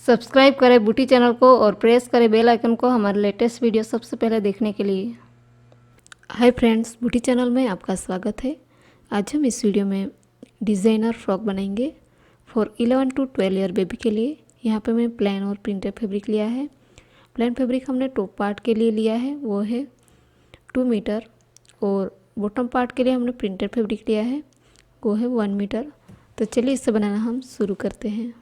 Subscribe करें बूटी channel को और प्रेस करें बेल आइकन को हमारे लेटेस्ट वीडियो सबसे पहले देखने के लिए। हाय फ्रेंड्स, बूटी चैनल में आपका स्वागत है। आज हम इस वीडियो में डिज़ाइनर फ्रॉक बनाएंगे फॉर 11 to 12 ईयर बेबी के लिए। यहाँ पे मैं प्लेन और प्रिंटेड फैब्रिक लिया है। प्लेन फैब्रिक हमने टॉप पार्ट के लिए लिया है, वो है 2 मीटर, और बॉटम पार्ट के लिए हमने प्रिंटेड फैब्रिक लिया है, वो है 1 मीटर। तो चलिए इससे बनाना हम शुरू करते हैं।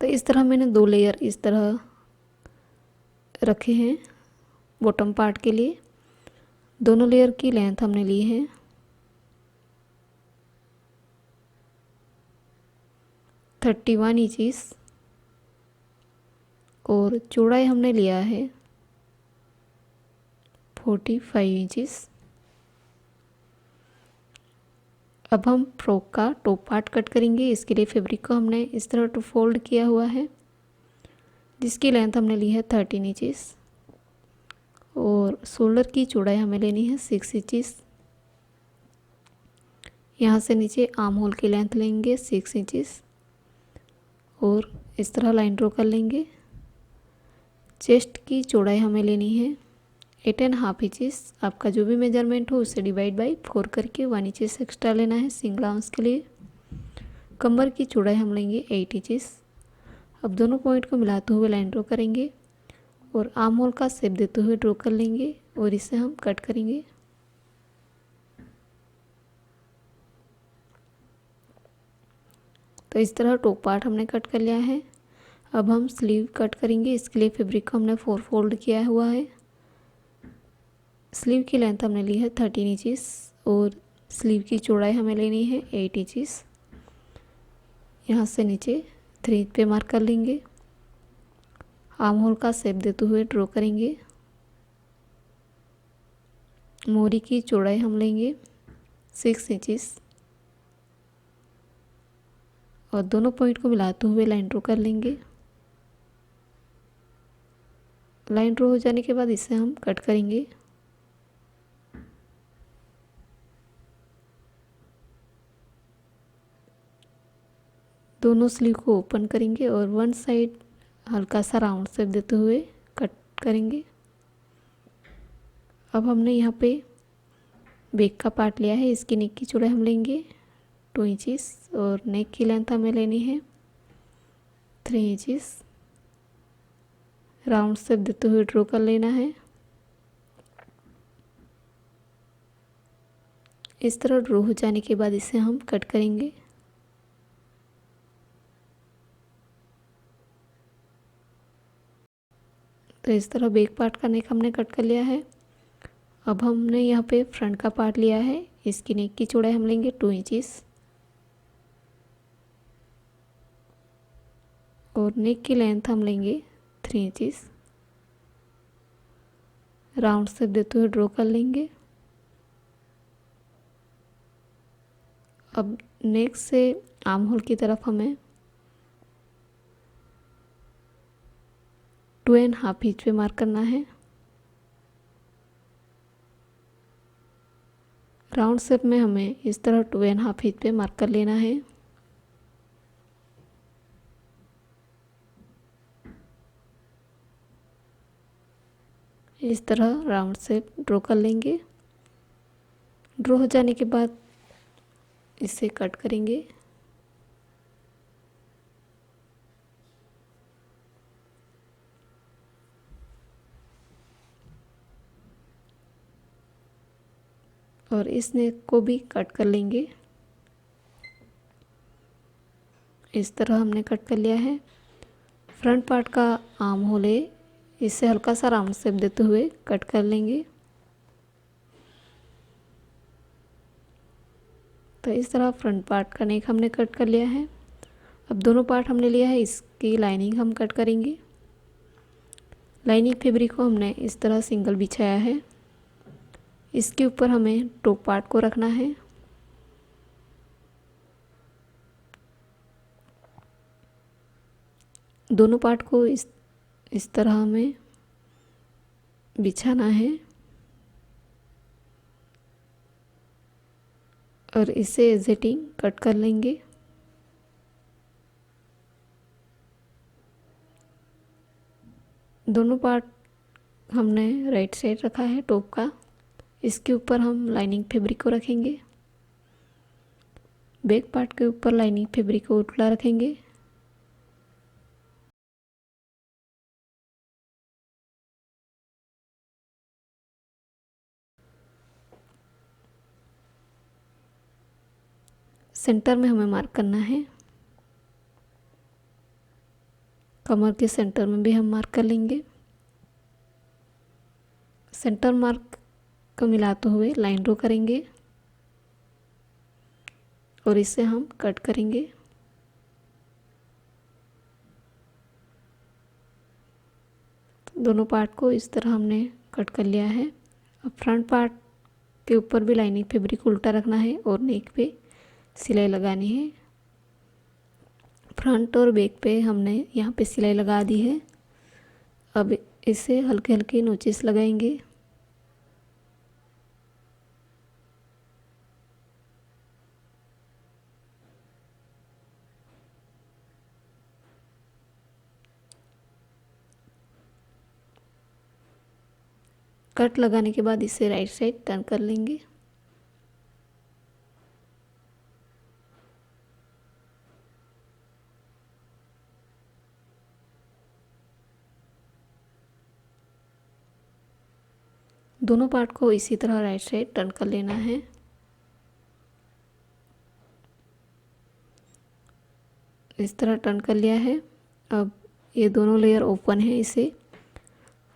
तो इस तरह मैंने 2 लेयर इस तरह रखे हैं बॉटम पार्ट के लिए। दोनों लेयर की लेंथ हमने ली है 31 इंचेस और चौड़ाई हमने लिया है 45 इंचेस। अब हम फ्रॉक का टॉप पार्ट कट करेंगे। इसके लिए फैब्रिक को हमने इस तरह टू फोल्ड किया हुआ है, जिसकी लेंथ हमने ली है 13 इंचेस और शोल्डर की चौड़ाई हमें लेनी है 6 इंचेस। यहाँ से नीचे आर्म होल की लेंथ लेंगे 6 इंचेस और इस तरह लाइन ड्रॉ कर लेंगे। चेस्ट की चौड़ाई हमें लेनी है 8.5 इंचेस। आपका जो भी मेजरमेंट हो उसे डिवाइड बाई 4 करके 1 इंचेस एक्स्ट्रा लेना है सिंगल आर्म्स के लिए। कमर की चौड़ाई हम लेंगे 8 इंचेस। अब दोनों पॉइंट को मिलाते हुए लाइन ड्रॉ करेंगे और आर्म होल का शेप देते हुए ड्रॉ कर लेंगे और इसे हम कट करेंगे। तो इस तरह टॉप पार्ट हमने कट कर लिया है। अब हम स्लीव कट करेंगे। इसके लिए फैब्रिक को हमने 4 फोल्ड किया हुआ है। स्लीव की लेंथ हमने ली है 13 इंचेस और स्लीव की चौड़ाई हमें लेनी है 8 इंचेस। यहाँ से नीचे 3 पे मार्क कर लेंगे। आर्म होल का शेप देते हुए ड्रॉ करेंगे। मोरी की चौड़ाई हम लेंगे 6 इंचेस और दोनों पॉइंट को मिलाते हुए लाइन ड्रॉ कर लेंगे। लाइन ड्रॉ हो जाने के बाद इसे हम कट करेंगे। दोनों स्लीव को ओपन करेंगे और वन साइड हल्का सा राउंड शेप देते हुए कट करेंगे। अब हमने यहाँ पे बैक का पार्ट लिया है। इसकी नेक की चौड़ाई हम लेंगे 2 इंचेस और नेक की लेंथ हमें लेनी है 3 इंचेस। राउंड शेप देते हुए ड्रॉ कर लेना है। इस तरह ड्रॉ हो जाने के बाद इसे हम कट करेंगे। तो इस तरह बैक पार्ट का नेक हमने कट कर लिया है। अब हमने यहाँ पे फ्रंट का पार्ट लिया है। इसकी नेक की चौड़ाई हम लेंगे 2 इंचेस और नेक की लेंथ हम लेंगे 3 इंचेस। राउंड शेप देते हुए ड्रॉ कर लेंगे। अब नेक से आर्म होल की तरफ हमें 2.5 इंच पे मार्क करना है। राउंड शेप में हमें इस तरह 2.5 इंच पे मार्क कर लेना है। इस तरह राउंड शेप ड्रॉ कर लेंगे। ड्रॉ हो जाने के बाद इसे कट करेंगे। और इस नेक को भी कट कर लेंगे। इस तरह हमने कट कर लिया है। फ्रंट पार्ट का आर्म होल है, इसे हल्का सा राउंड शेप देते हुए कट कर लेंगे। तो इस तरह फ्रंट पार्ट का नेक हमने कट कर लिया है। अब दोनों पार्ट हमने लिया है, इसकी लाइनिंग हम कट करेंगे। लाइनिंग फैब्रिक को हमने इस तरह सिंगल बिछाया है। इसके ऊपर हमें टॉप पार्ट को रखना है। दोनों पार्ट को इस तरह हमें बिछाना है और इसे एजेटिंग कट कर लेंगे। दोनों पार्ट हमने राइट साइड रखा है टॉप का। इसके ऊपर हम लाइनिंग फैब्रिक को रखेंगे। बैक पार्ट के ऊपर लाइनिंग फैब्रिक को उल्टा रखेंगे। सेंटर में हमें मार्क करना है। कमर के सेंटर में भी हम मार्क कर लेंगे। सेंटर मार्क को मिलाते हुए लाइन ड्रॉ करेंगे और इसे हम कट करेंगे। दोनों पार्ट को इस तरह हमने कट कर लिया है। अब फ्रंट पार्ट के ऊपर भी लाइनिंग फैब्रिक उल्टा रखना है और नेक पे सिलाई लगानी है। फ्रंट और बैक पे हमने यहाँ पे सिलाई लगा दी है। अब इसे हल्के हल्के नोचेस लगाएंगे। कट लगाने के बाद इसे राइट साइड टर्न कर लेंगे। दोनों पार्ट को इसी तरह राइट साइड टर्न कर लेना है। इस तरह टर्न कर लिया है। अब ये दोनों लेयर ओपन है, इसे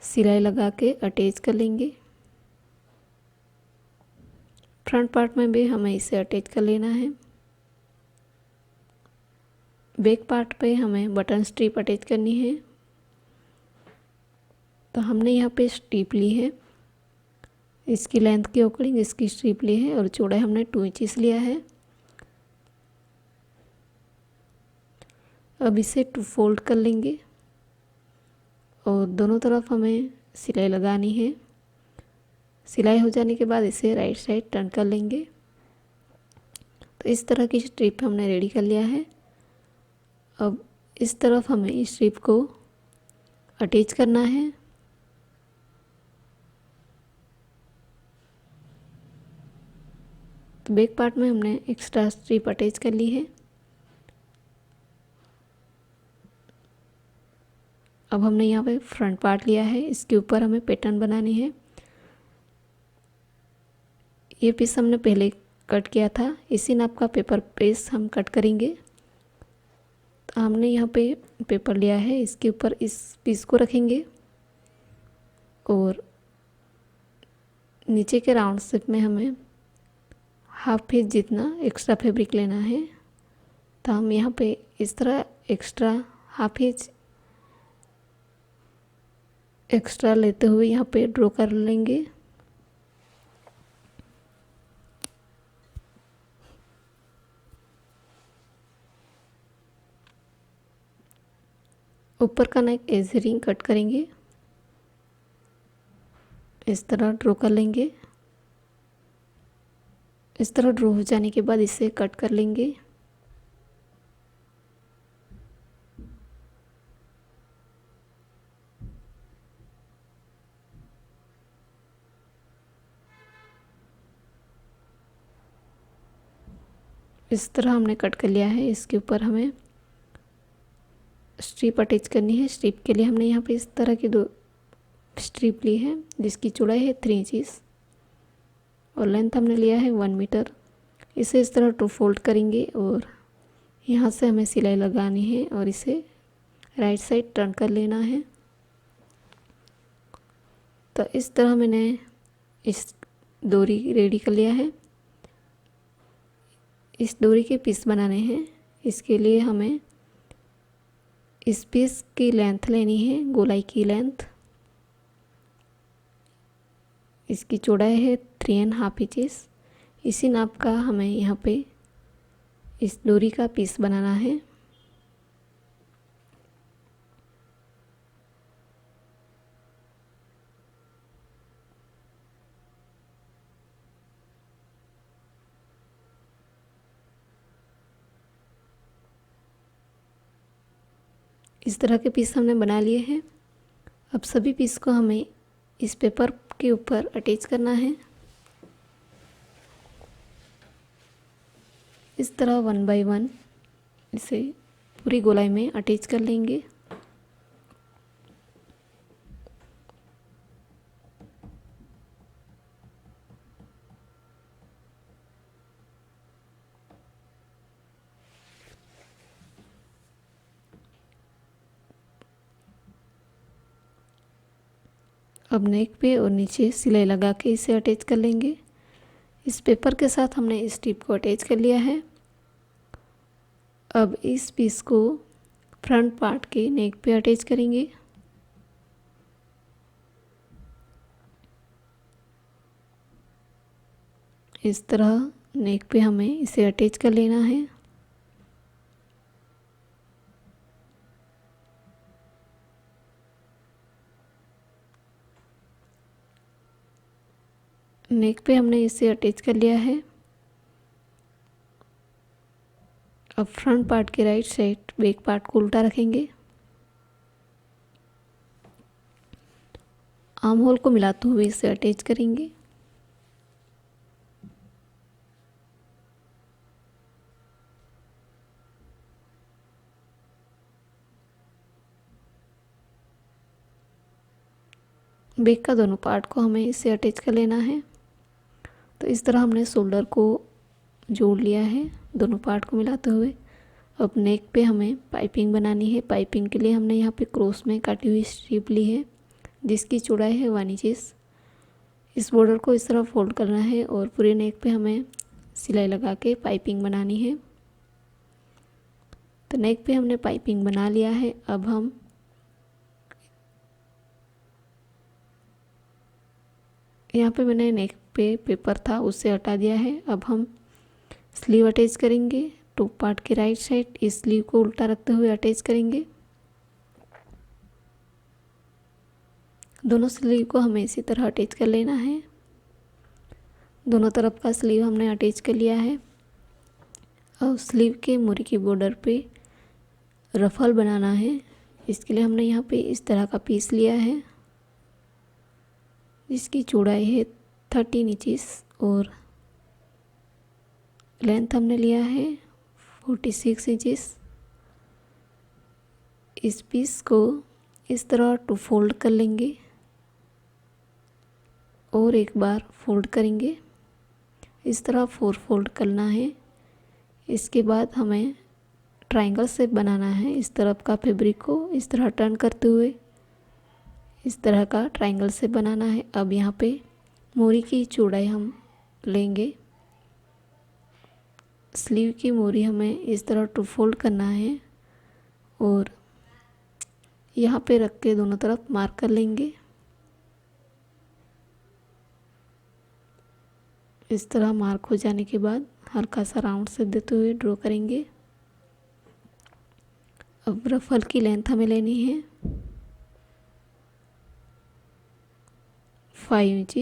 सिलाई लगा के अटैच कर लेंगे। फ्रंट पार्ट में भी हमें इसे अटैच कर लेना है। बैक पार्ट पे हमें बटन स्ट्रिप अटैच करनी है। तो हमने यहाँ पे स्ट्रिप ली है, इसकी लेंथ के अकॉर्डिंग इसकी स्ट्रिप ली है और चौड़ाई हमने 2 इंचेस लिया है। अब इसे 2 फोल्ड कर लेंगे और दोनों तरफ हमें सिलाई लगानी है। सिलाई हो जाने के बाद इसे राइट साइड टर्न कर लेंगे। तो इस तरह की स्ट्रिप हमने रेडी कर लिया है। अब इस तरफ हमें इस स्ट्रिप को अटैच करना है। तो बैक पार्ट में हमने एक्स्ट्रा स्ट्रिप अटैच कर ली है। अब हमने यहाँ पे फ्रंट पार्ट लिया है, इसके ऊपर हमें पैटर्न बनानी है। ये पीस हमने पहले कट किया था, इसी नाप का पेपर पीस हम कट करेंगे। तो हमने यहाँ पे पेपर लिया है, इसके ऊपर इस पीस को रखेंगे और नीचे के राउंड शेप में हमें हाफ इंच जितना एक्स्ट्रा फैब्रिक लेना है। तो हम यहाँ पे इस तरह एक्स्ट्रा हाफ इंच एक्स्ट्रा लेते हुए यहाँ पे ड्रॉ कर लेंगे। ऊपर का नेक एज रिंग कट करेंगे, इस तरह ड्रॉ कर लेंगे। इस तरह ड्रॉ हो जाने के बाद इसे कट कर लेंगे। इस तरह हमने कट कर लिया है। इसके ऊपर हमें स्ट्रिप अटैच करनी है। स्ट्रिप के लिए हमने यहाँ पे इस तरह की 2 स्ट्रिप ली है, जिसकी चौड़ाई है 3 इंचेस और लेंथ हमने लिया है 1 मीटर। इसे इस तरह 2 फोल्ड करेंगे और यहाँ से हमें सिलाई लगानी है और इसे राइट साइड टर्न कर लेना है। तो इस तरह मैंने इस डोरी रेडी कर लिया है। इस डोरी के पीस बनाने हैं। इसके लिए हमें इस पीस की लेंथ लेनी है, गोलाई की लेंथ। इसकी चौड़ाई है 3.5 इंचेस। इसी नाप का हमें यहाँ पे इस डोरी का पीस बनाना है। इस तरह के पीस हमने बना लिए हैं। अब सभी पीस को हमें इस पेपर के ऊपर अटैच करना है। इस तरह 1 बाय 1 इसे पूरी गोलाई में अटैच कर लेंगे। अब नेक पे और नीचे सिलाई लगा के इसे अटैच कर लेंगे। इस पेपर के साथ हमने इस टिप को अटैच कर लिया है। अब इस पीस को फ्रंट पार्ट के नेक पे अटैच करेंगे। इस तरह नेक पे हमें इसे अटैच कर लेना है। नेक पे हमने इसे अटैच कर लिया है। अब फ्रंट पार्ट के राइट साइड बैक पार्ट को उल्टा रखेंगे। आर्म होल को मिलाते हुए इसे अटैच करेंगे। बैक का दोनों पार्ट को हमें इसे अटैच कर लेना है। तो इस तरह हमने शोल्डर को जोड़ लिया है दोनों पार्ट को मिलाते हुए। अब नेक पे हमें पाइपिंग बनानी है। पाइपिंग के लिए हमने यहाँ पे क्रॉस में काटी हुई स्ट्रिप ली है जिसकी चौड़ाई है 1 इंच। इस बॉर्डर को इस तरह फोल्ड करना है और पूरे नेक पे हमें सिलाई लगा के पाइपिंग बनानी है। तो नेक पे हमने पाइपिंग बना लिया है। अब हम यहाँ पे मैंने नेक पे पेपर था उससे हटा दिया है। अब हम स्लीव अटैच करेंगे। टॉप पार्ट के राइट साइड इस स्लीव को उल्टा रखते हुए अटैच करेंगे। दोनों स्लीव को हमें इसी तरह अटैच कर लेना है। दोनों तरफ का स्लीव हमने अटैच कर लिया है। अब स्लीव के मोरी की बॉर्डर पे रफल बनाना है। इसके लिए हमने यहाँ पे इस तरह का पीस लिया है जिसकी चौड़ाई है 13 इंच और लेंथ हमने लिया है 46 इंच। इस पीस को इस तरह 2 फोल्ड कर लेंगे और एक बार फोल्ड करेंगे। इस तरह 4 फोल्ड करना है। इसके बाद हमें ट्रायंगल शेप बनाना है। इस तरफ का फैब्रिक को इस तरह टर्न करते हुए इस तरह का ट्रायंगल शेप बनाना है। अब यहाँ पे मोरी की चौड़ाई हम लेंगे। स्लीव की मोरी हमें इस तरह 2 फोल्ड करना है और यहाँ पे रख के दोनों तरफ मार्क कर लेंगे। इस तरह मार्क हो जाने के बाद हल्का सा राउंड शेप देते हुए ड्रॉ करेंगे। अब रफल की लेंथ हमें लेनी है 5 इंच।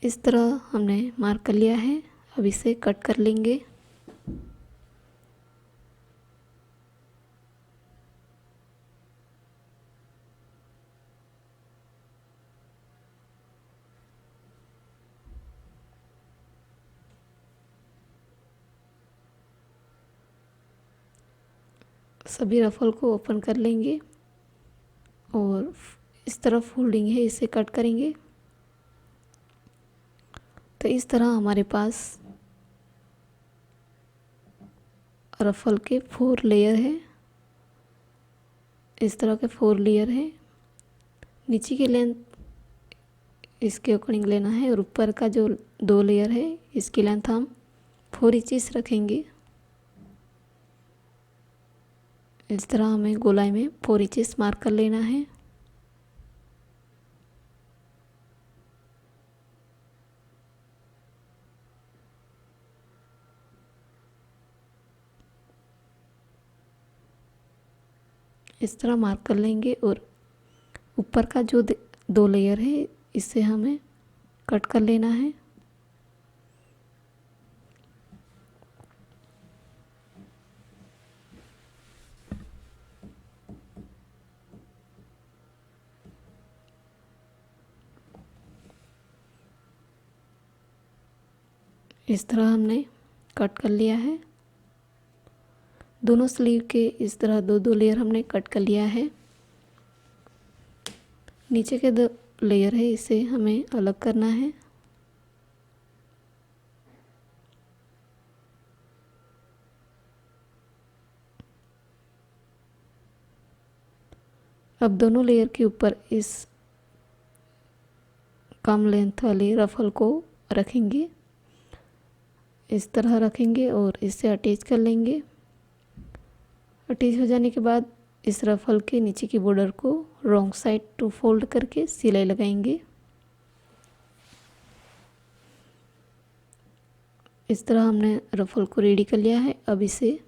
इस तरह हमने मार्क कर लिया है। अब इसे कट कर लेंगे। सभी रफल को ओपन कर लेंगे और इस तरफ फोल्डिंग है इसे कट करेंगे। तो इस तरह हमारे पास रफल के 4 लेयर है। इस तरह के 4 लेयर है। नीचे की लेंथ इसके अकॉर्डिंग लेना है और ऊपर का जो 2 लेयर है इसकी लेंथ हम 4 इंच रखेंगे। इस तरह हमें गोलाई में 4 इंच मार्क कर लेना है। इस तरह मार्क कर लेंगे और ऊपर का जो 2 लेयर है इससे हमें कट कर लेना है। इस तरह हमने कट कर लिया है। दोनों स्लीव के इस तरह दो दो लेयर हमने कट कर लिया है। नीचे के दो लेयर है इसे हमें अलग करना है। अब दोनों लेयर के ऊपर इस कम लेंथ वाले रफल को रखेंगे, इस तरह रखेंगे और इसे अटैच कर लेंगे। अटैच हो जाने के बाद इस रफल के नीचे की बॉर्डर को रॉन्ग साइड टू फोल्ड करके सिलाई लगाएंगे। इस तरह हमने रफल को रेडी कर लिया है। अब इसे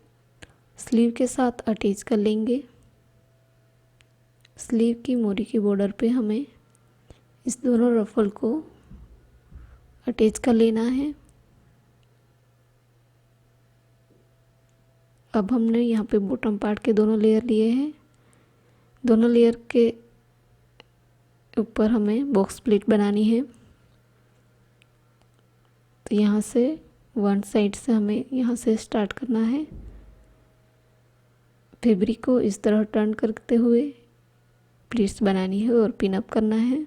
स्लीव के साथ अटैच कर लेंगे। स्लीव की मोरी की बॉर्डर पे हमें इस दोनों रफल को अटैच कर लेना है। अब हमने यहाँ पे बॉटम पार्ट के दोनों लेयर लिए हैं। दोनों लेयर के ऊपर हमें बॉक्स प्लेट बनानी है। तो यहाँ से वन साइड से हमें यहाँ से स्टार्ट करना है। फैब्रिक को इस तरह टर्न करते हुए प्लीट्स बनानी है और पिन अप करना है।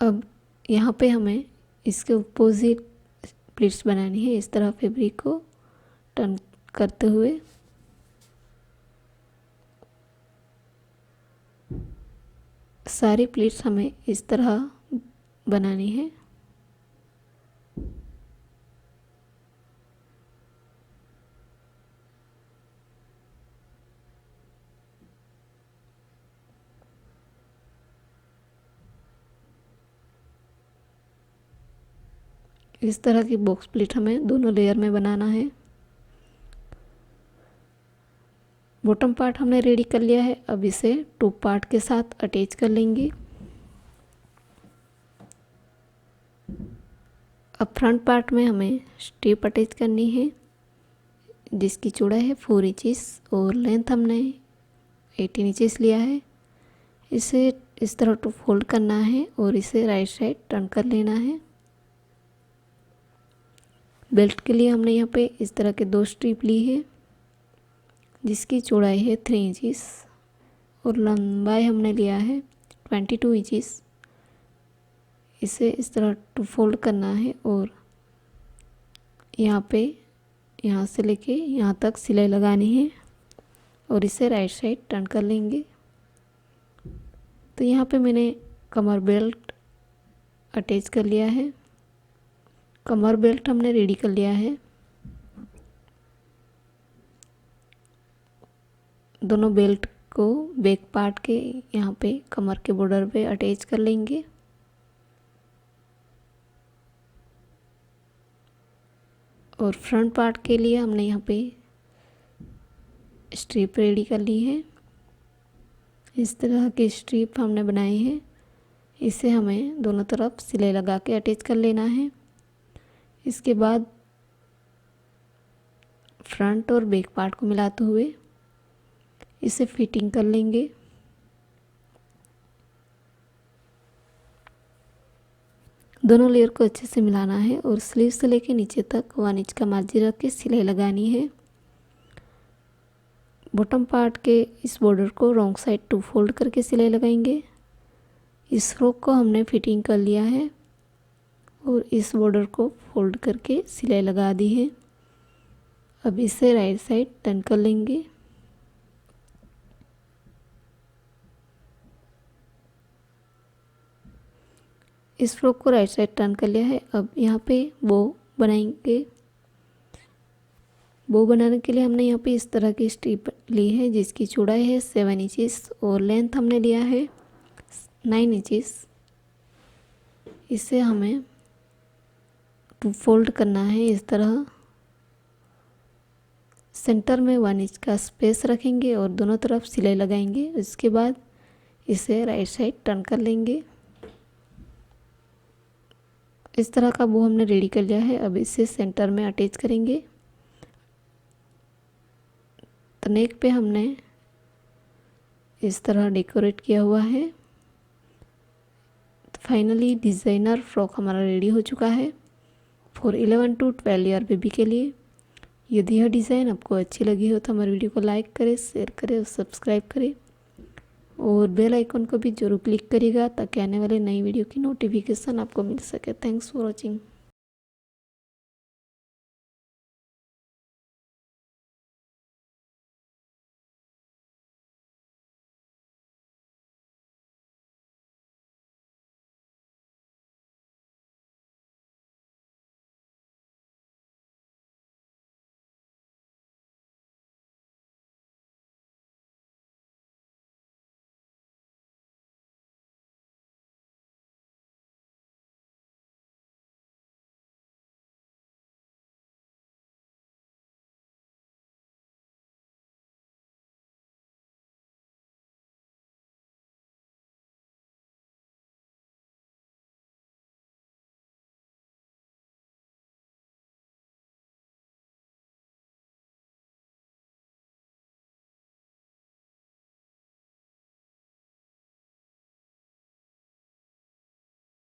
अब यहाँ पे हमें इसके अपोजिट प्लीट्स बनानी है। इस तरह फैब्रिक को टर्न करते हुए सारी प्लीट्स हमें इस तरह बनानी है। इस तरह की बॉक्स प्लेट हमें दोनों लेयर में बनाना है। बॉटम पार्ट हमने रेडी कर लिया है। अब इसे टॉप पार्ट के साथ अटैच कर लेंगे। अब फ्रंट पार्ट में हमें स्ट्रिप अटैच करनी है जिसकी चौड़ाई है 4 इंचेस और लेंथ हमने 18 इंचेस लिया है। इसे इस तरह टू फोल्ड करना है और इसे राइट साइड टर्न कर लेना है। बेल्ट के लिए हमने यहाँ पे इस तरह के 2 स्ट्रिप ली है जिसकी चौड़ाई है 3 इंचेस और लंबाई हमने लिया है 22 इंचेस। इसे इस तरह टू फोल्ड करना है और यहाँ से लेके यहाँ तक सिलाई लगानी है और इसे राइट साइड टर्न कर लेंगे। तो यहाँ पे मैंने कमर बेल्ट अटैच कर लिया है। कमर बेल्ट हमने रेडी कर लिया है। दोनों बेल्ट को बैक पार्ट के यहाँ पे कमर के बॉर्डर पे अटैच कर लेंगे। और फ्रंट पार्ट के लिए हमने यहाँ पे स्ट्रिप रेडी कर ली है। इस तरह की स्ट्रिप हमने बनाई है। इसे हमें दोनों तरफ सिलाई लगा के अटैच कर लेना है। इसके बाद फ्रंट और बैक पार्ट को मिलाते हुए इसे फिटिंग कर लेंगे। दोनों लेयर को अच्छे से मिलाना है और स्लीव से लेके नीचे तक 1 इंच का मार्जिन रख के सिलाई लगानी है। बॉटम पार्ट के इस बॉर्डर को रॉन्ग साइड टू फोल्ड करके सिलाई लगाएंगे। इस फ्रॉक को हमने फिटिंग कर लिया है और इस बॉर्डर को फोल्ड करके सिलाई लगा दी है। अब इसे राइट साइड टर्न कर लेंगे। इस फ्रॉक को राइट साइड टर्न कर लिया है। अब यहाँ पे बो बनाएंगे। बो बनाने के लिए हमने यहाँ पे इस तरह की स्ट्रिप ली है जिसकी चौड़ाई है 7 इंचेस और लेंथ हमने लिया है 9 इंचेस। इसे हमें टू फोल्ड करना है। इस तरह सेंटर में 1 इंच का स्पेस रखेंगे और दोनों तरफ सिलाई लगाएंगे। इसके बाद इसे राइट साइड टर्न कर लेंगे। इस तरह का बो हमने रेडी कर लिया है। अब इसे सेंटर में अटैच करेंगे। तो नेक पे हमने इस तरह डेकोरेट किया हुआ है फाइनली डिज़ाइनर फ्रॉक हमारा रेडी हो चुका है फॉर 11 to 12 ईयर बेबी के लिए। यदि यह डिज़ाइन आपको अच्छी लगी हो तो हमारे वीडियो को लाइक करें, शेयर करें और सब्सक्राइब करें और बेल आइकन को भी जरूर क्लिक करिएगा ताकि आने वाले नई वीडियो की नोटिफिकेशन आपको मिल सके। Thanks for watching.